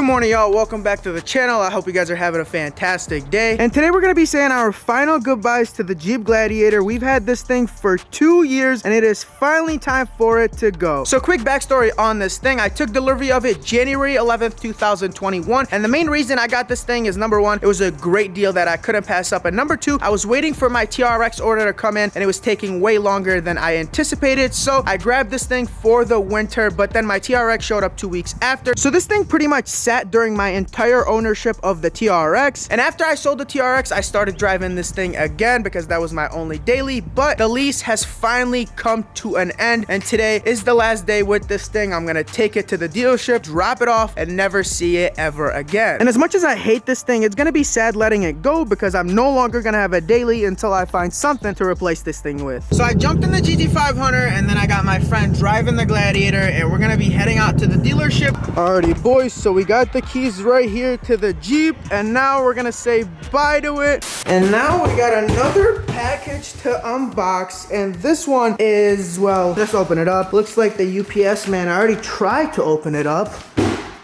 morning, y'all. Welcome back to the channel. I hope you guys are having a fantastic day. And today we're gonna be saying our final goodbyes to the Jeep Gladiator. We've had this thing for 2 years and it is finally time for it to go. So quick backstory on this thing. I took delivery of it January 11th, 2021. And the main reason I got this thing is, number one, it was a great deal that I couldn't pass up. And number two, I was waiting for my TRX order to come in and it was taking way longer than I anticipated. So I grabbed this thing for the winter, but then my TRX showed up 2 weeks after. So this thing pretty much sat during my entire ownership of the TRX. And after I sold the TRX, I started driving this thing again because that was my only daily. But the lease has finally come to an end. And today is the last day with this thing. I'm gonna take it to the dealership, drop it off, and never see it ever again. And as much as I hate this thing, it's gonna be sad letting it go because I'm no longer gonna have a daily until I find something to replace this thing with. So I jumped in the Gt500 and then I got my friend driving the Gladiator and we're gonna be heading out to the dealership. Alrighty boys, so we got the keys right here to the Jeep and now we're gonna say bye to it. And now we got another package to unbox, and this one is, well, let's open it up. Looks like the UPS man already tried to open it up,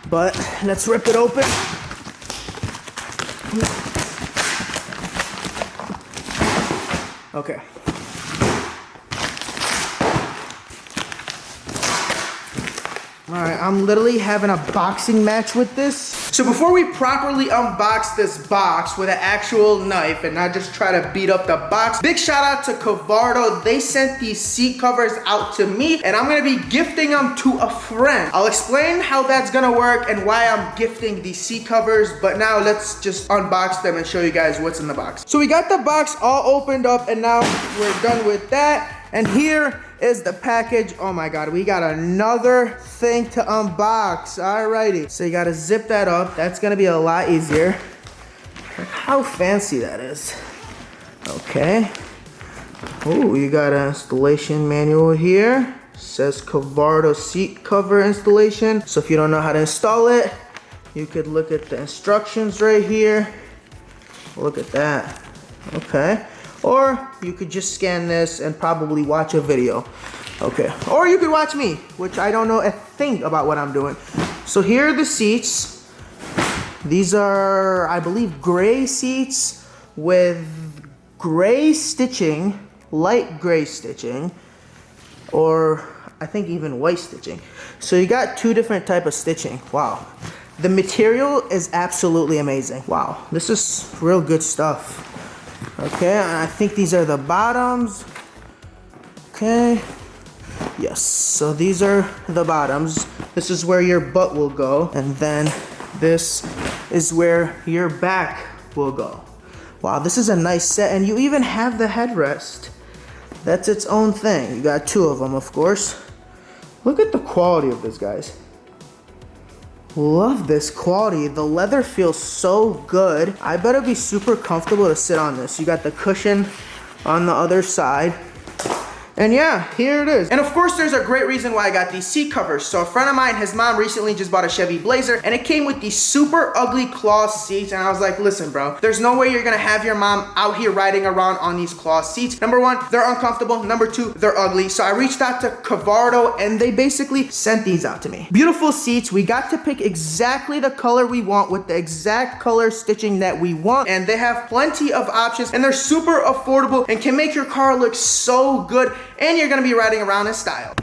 but let's rip it open. Okay. All right, I'm literally having a boxing match with this. So before we properly unbox this box with an actual knife and not just try to beat up the box, big shout out to Cavardo. They sent these seat covers out to me and I'm gonna be gifting them to a friend. I'll explain how that's gonna work and why I'm gifting these seat covers, but now let's just unbox them and show you guys what's in the box. So we got the box all opened up and now we're done with that. And here is the package. Oh my God, we got another thing to unbox. Alrighty, so you gotta zip that up. That's gonna be a lot easier. Look how fancy that is. Okay. Oh, you got an installation manual here. Says Cavardo seat cover installation. So if you don't know how to install it, you could look at the instructions right here. Look at that. Okay. Or you could just scan this and probably watch a video. Okay, or you could watch me, which I don't know a thing about what I'm doing. So here are the seats. These are, I believe, gray seats with gray stitching, light gray stitching, or I think even white stitching. So you got two different type of stitching. Wow. The material is absolutely amazing. Wow, this is real good stuff. Okay, I think these are the bottoms. Okay, yes, so these are the bottoms. This is where your butt will go, and then this is where your back will go. Wow, this is a nice set, and you even have the headrest. That's its own thing. You got two of them, of course. Look at the quality of this, guys. Love this quality. The leather feels so good. I better be super comfortable to sit on this. You got the cushion on the other side. And yeah, here it is. And of course, there's a great reason why I got these seat covers. So a friend of mine, his mom recently just bought a Chevy Blazer and it came with these super ugly cloth seats. And I was like, listen, bro, there's no way you're gonna have your mom out here riding around on these cloth seats. Number one, they're uncomfortable. Number two, they're ugly. So I reached out to Cavardo and they basically sent these out to me. Beautiful seats. We got to pick exactly the color we want with the exact color stitching that we want. And they have plenty of options and they're super affordable and can make your car look so good. And you're gonna be riding around in style.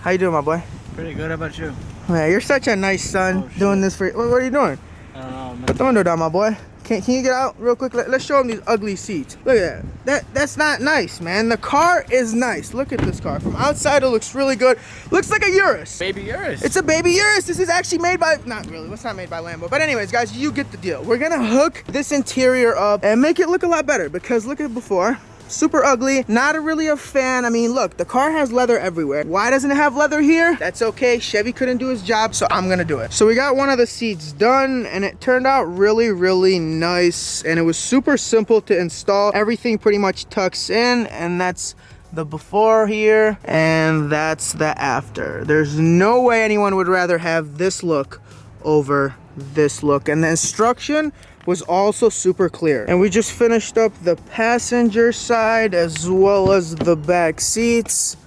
How you doing, my boy? Pretty good. How about you? Man, you're such a nice son doing this for you. What are you doing? I don't know, man. Put the window down, my boy. Can you get out real quick? Let's show him these ugly seats. Look at that. That's not nice, man. The car is nice. Look at this car. From outside, it looks really good. Looks like a Urus. Baby Urus. It's a baby Urus. This is actually made by, not really, it's not made by Lambo. But anyways, guys, you get the deal. We're gonna hook this interior up and make it look a lot better because look at before. Super ugly, not really a fan. I mean, look, the car has leather everywhere. Why doesn't it have leather here? That's okay. Chevy couldn't do his job, so I'm gonna do it. So we got one of the seats done and it turned out really, really nice. And it was super simple to install. Everything pretty much tucks in, and that's the before here, and that's the after. There's no way anyone would rather have this look over this look. And the instruction was also super clear. And we just finished up the passenger side as well as the back seats.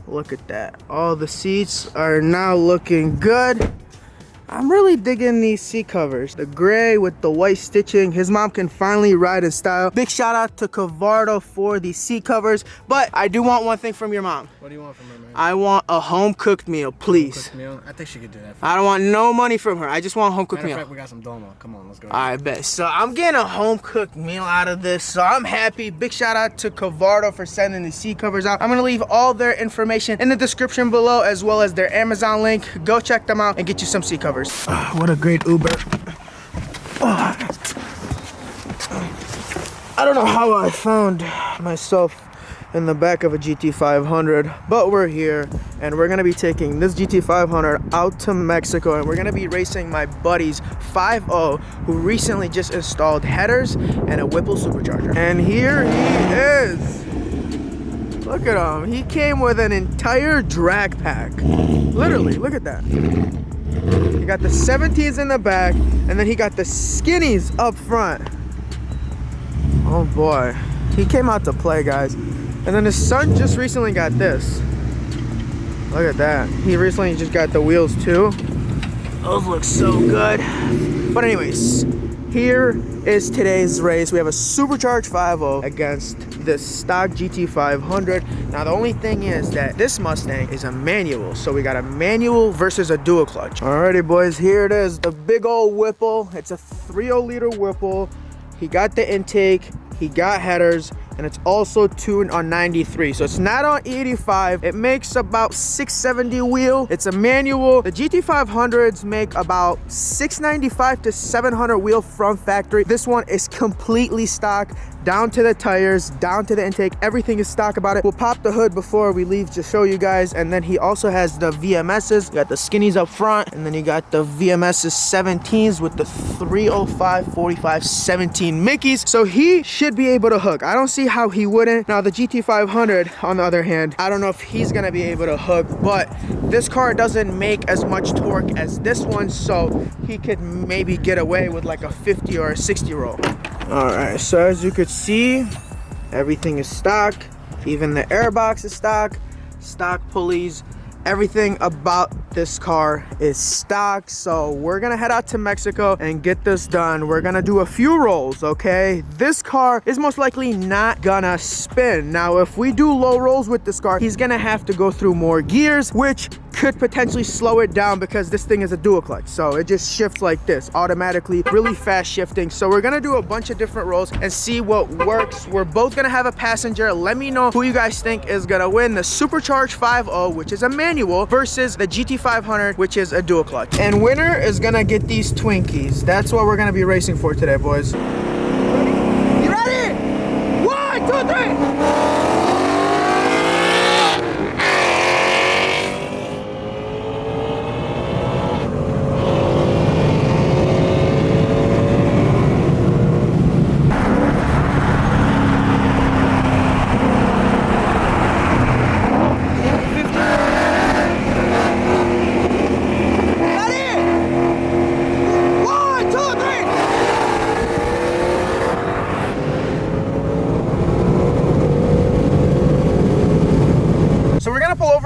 Look at that. All the seats are now looking good. I'm really digging these seat covers. The gray with the white stitching. His mom can finally ride in style. Big shout out to Gt500 for the seat covers. But I do want one thing from your mom. What do you want from her, man? I want a home cooked meal, please. Home cooked meal? I think she could do that. I don't want no money from her. I just want a home cooked meal. Matter of fact, we got some domo. Come on, let's go. I bet. So I'm getting a home cooked meal out of this. So I'm happy. Big shout out to Gt500 for sending the seat covers out. I'm gonna leave all their information in the description below, as well as their Amazon link. Go check them out and get you some seat covers. What a great Uber. I don't know how I found myself in the back of a GT500, but we're here and we're gonna be taking this GT500 out to Mexico, and we're gonna be racing my buddy's 5.0 who recently just installed headers and a Whipple supercharger. And here he is. Look at him. He came with an entire drag pack. Literally, look at that. He got the 17s in the back, and then he got the skinnies up front. Oh boy. He came out to play, guys. And then his son just recently got this. Look at that. He recently just got the wheels too. Those look so good. But anyways, here is today's race. We have a supercharged 5.0 against this stock GT500. Now the only thing is that this Mustang is a manual, so we got a manual versus a dual clutch. Alrighty boys, here it is, the big old Whipple. It's a 3.0 liter Whipple. He got the intake, he got headers, and it's also tuned on 93, so it's not on 85. It makes about 670 wheel. It's a manual. The GT500s make about 695 to 700 wheel from factory. This one is completely stock, down to the tires, down to the intake. Everything is stock about it. We'll pop the hood before we leave to show you guys. And then he also has the VMSs. You got the skinnies up front, and then you got the VMSs 17s with the 305 45 17 Mickeys. So he should be able to hook. I don't see how he wouldn't. Now the GT500 on the other hand, I don't know if he's gonna be able to hook, but this car doesn't make as much torque as this one, so he could maybe get away with like a 50 or a 60 roll. All right, so as you could see, everything is stock. Even the airbox is stock pulleys. Everything about this car is stock. So we're gonna head out to Mexico and get this done. We're gonna do a few rolls, okay? This car is most likely not gonna spin. Now, if we do low rolls with this car, he's gonna have to go through more gears, which could potentially slow it down because this thing is a dual clutch. So it just shifts like this, automatically, really fast shifting. So we're gonna do a bunch of different rolls and see what works. We're both gonna have a passenger. Let me know who you guys think is gonna win the supercharged 5.0, which is a manual, versus the GT500, which is a dual clutch. And winner is gonna get these Twinkies. That's what we're gonna be racing for today, boys. Ready? You ready? 1, 2, 3.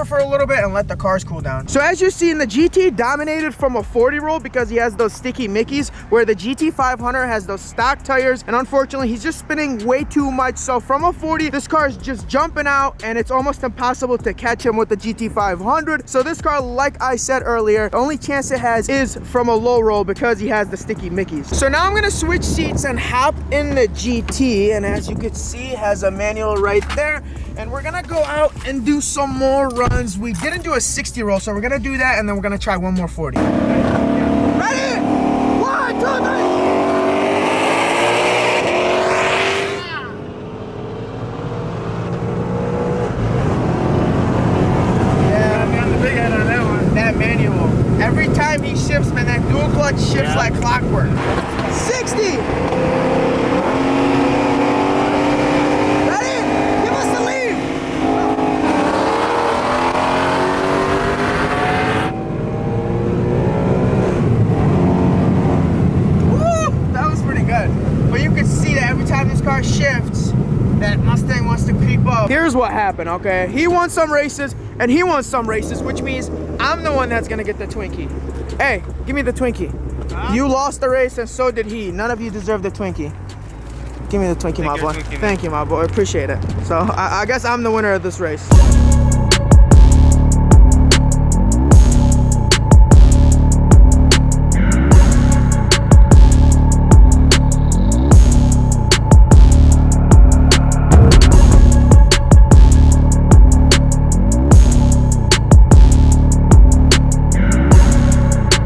For a little bit and let the cars cool down. So as you see, in the GT dominated from a 40 roll because he has those sticky Mickeys, where the GT500 has those stock tires, and unfortunately he's just spinning way too much. So from a 40, this car is just jumping out and it's almost impossible to catch him with the GT500. So this car, like I said earlier, the only chance it has is from a low roll because he has the sticky Mickeys. So now I'm gonna switch seats and hop in the GT, and as you can see, it has a manual right there. And we're gonna go out and do some more runs. We didn't do a 60 roll, so we're gonna do that, and then we're gonna try one more 40. Ready? 1, 2, 3. Yeah, I'm the big head on that one. That manual. Every time he shifts, man, that dual clutch shifts like clockwork. 60. Car shifts, that Mustang wants to creep up. Here's what happened, okay? He won some races and he won some races, which means I'm the one that's gonna get the Twinkie. Hey, give me the Twinkie. You lost the race and so did he. None of you deserve the Twinkie. Give me the Twinkie, my boy. Thank you, my boy. Appreciate it. So I guess I'm the winner of this race.